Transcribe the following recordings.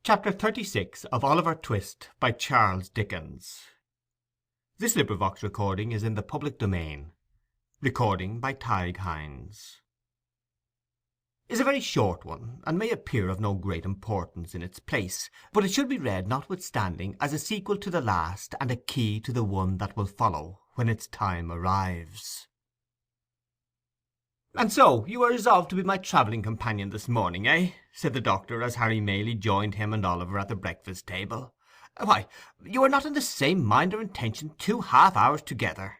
Chapter 36 of Oliver Twist by Charles Dickens. This recording is in the public domain. Recording by Tadhg Hynes. Is a very short one, and may appear of no great importance in its place, but it should be read notwithstanding as a sequel to the last and a key to the one that will follow when its time arrives. "And so you are resolved to be my travelling companion this morning, eh?" said the doctor, as Harry Maylie joined him and Oliver at the breakfast table. "Why, you are not in the same mind or intention 2 half-hours together."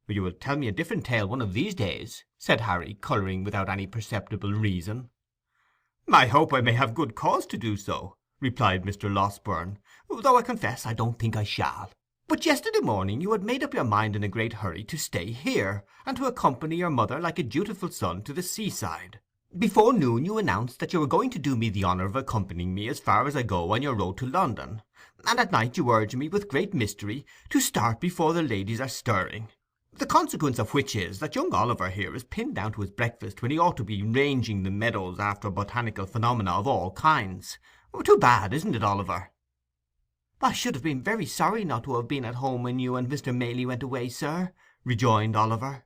"You will tell me a different tale one of these days," said Harry, colouring without any perceptible reason. "I hope I may have good cause to do so," replied Mr. Losberne, "though I confess I don't think I shall. But yesterday morning you had made up your mind in a great hurry to stay here, and to accompany your mother like a dutiful son to the seaside. Before noon you announced that you were going to do me the honour of accompanying me as far as I go on your road to London, and at night you urged me with great mystery to start before the ladies are stirring. The consequence of which is that young Oliver here is pinned down to his breakfast when he ought to be ranging the meadows after botanical phenomena of all kinds. Too bad, isn't it, Oliver?" "I should have been very sorry not to have been at home when you and Mr. Maylie went away, sir," rejoined Oliver.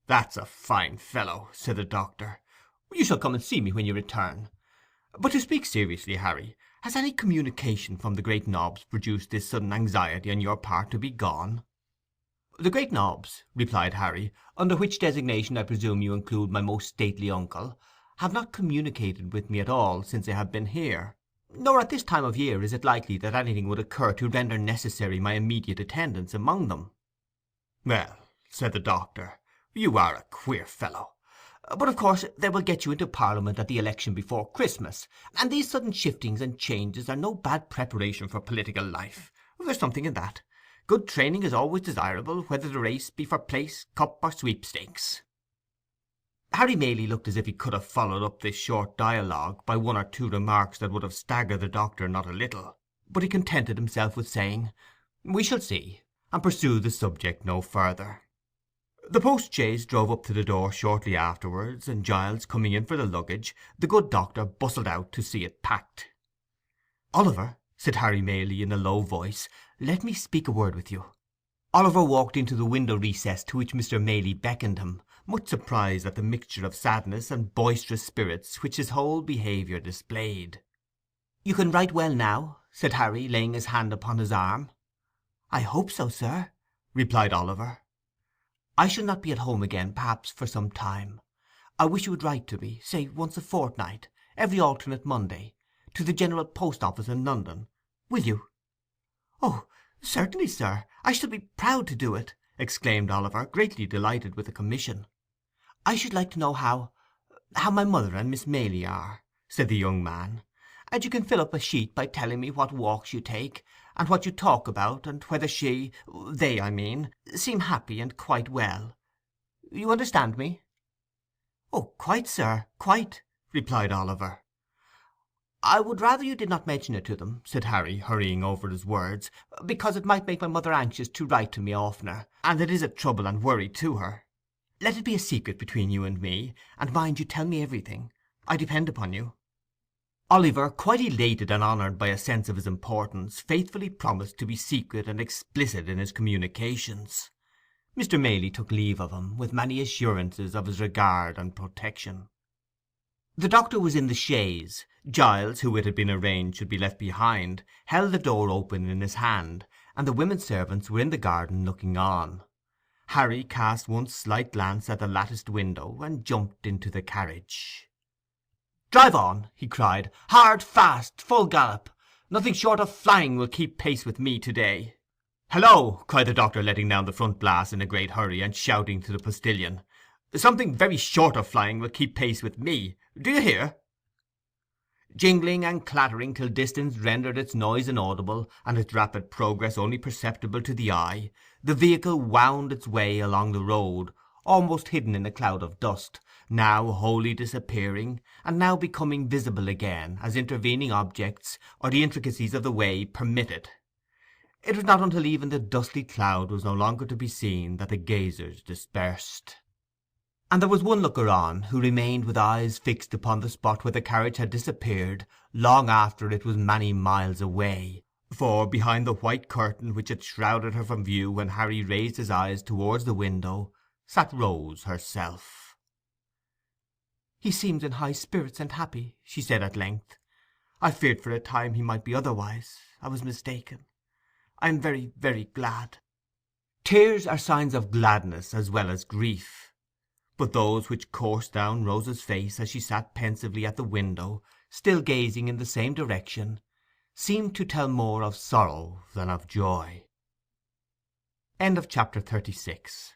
"That's a fine fellow," said the doctor. "You shall come and see me when you return. But to speak seriously, Harry, has any communication from the Great Knobs produced this sudden anxiety on your part to be gone?" "The Great Knobs," replied Harry, "under which designation I presume you include my most stately uncle, have not communicated with me at all since they have been here. Nor at this time of year is it likely that anything would occur to render necessary my immediate attendance among them." "Well," said the doctor, "you are a queer fellow. But of course they will get you into Parliament at the election before Christmas, and these sudden shiftings and changes are no bad preparation for political life. There's something in that. Good training is always desirable, whether the race be for place, cup, or sweepstakes." Harry Maylie looked as if he could have followed up this short dialogue by one or two remarks that would have staggered the doctor not a little, but he contented himself with saying, "We shall see," and pursued the subject no further. The post-chaise drove up to the door shortly afterwards, and Giles coming in for the luggage, the good doctor bustled out to see it packed. "Oliver," said Harry Maylie in a low voice, "let me speak a word with you." Oliver walked into the window recess to which Mr. Maylie beckoned him, much surprised at the mixture of sadness and boisterous spirits which his whole behaviour displayed. "You can write well now?" said Harry, laying his hand upon his arm. "I hope so, sir," replied Oliver. "I shall not be at home again, perhaps, for some time. I wish you would write to me, say once a fortnight, every alternate Monday, to the General Post Office in London. Will you?" "Oh, certainly, sir. I shall be proud to do it," exclaimed Oliver, greatly delighted with the commission. "I should like to know how my mother and Miss Maylie are," said the young man, "and you can fill up a sheet by telling me what walks you take, and what you talk about, and whether they, I mean, seem happy and quite well. You understand me?" "Oh, quite, sir, quite," replied Oliver. "I would rather you did not mention it to them," said Harry, hurrying over his words, "because it might make my mother anxious to write to me oftener, and it is a trouble and worry to her. Let it be a secret between you and me, and mind you tell me everything. I depend upon you." Oliver, quite elated and honoured by a sense of his importance, faithfully promised to be secret and explicit in his communications. Mr. Maylie took leave of him, with many assurances of his regard and protection. The doctor was in the chaise. Giles, who it had been arranged should be left behind, held the door open in his hand, and the women servants were in the garden looking on. Harry cast one slight glance at the latticed window, and jumped into the carriage. "Drive on," he cried. "Hard, fast, full gallop. Nothing short of flying will keep pace with me to-day." "Hello!" cried the doctor, letting down the front glass in a great hurry, and shouting to the postilion. "Something very short of flying will keep pace with me. Do you hear?" Jingling and clattering till distance rendered its noise inaudible, and its rapid progress only perceptible to the eye, the vehicle wound its way along the road, almost hidden in a cloud of dust, now wholly disappearing, and now becoming visible again as intervening objects or the intricacies of the way permitted. It was not until even the dusty cloud was no longer to be seen that the gazers dispersed. and there was one looker-on who remained with eyes fixed upon the spot where the carriage had disappeared long after it was many miles away, for behind the white curtain which had shrouded her from view when Harry raised his eyes towards the window sat Rose herself. "He seems in high spirits and happy," she said at length. "I feared for a time he might be otherwise. I was mistaken. I am very, very glad." Tears are signs of gladness as well as grief, but those which coursed down Rose's face as she sat pensively at the window, still gazing in the same direction, seemed to tell more of sorrow than of joy. Chapter 36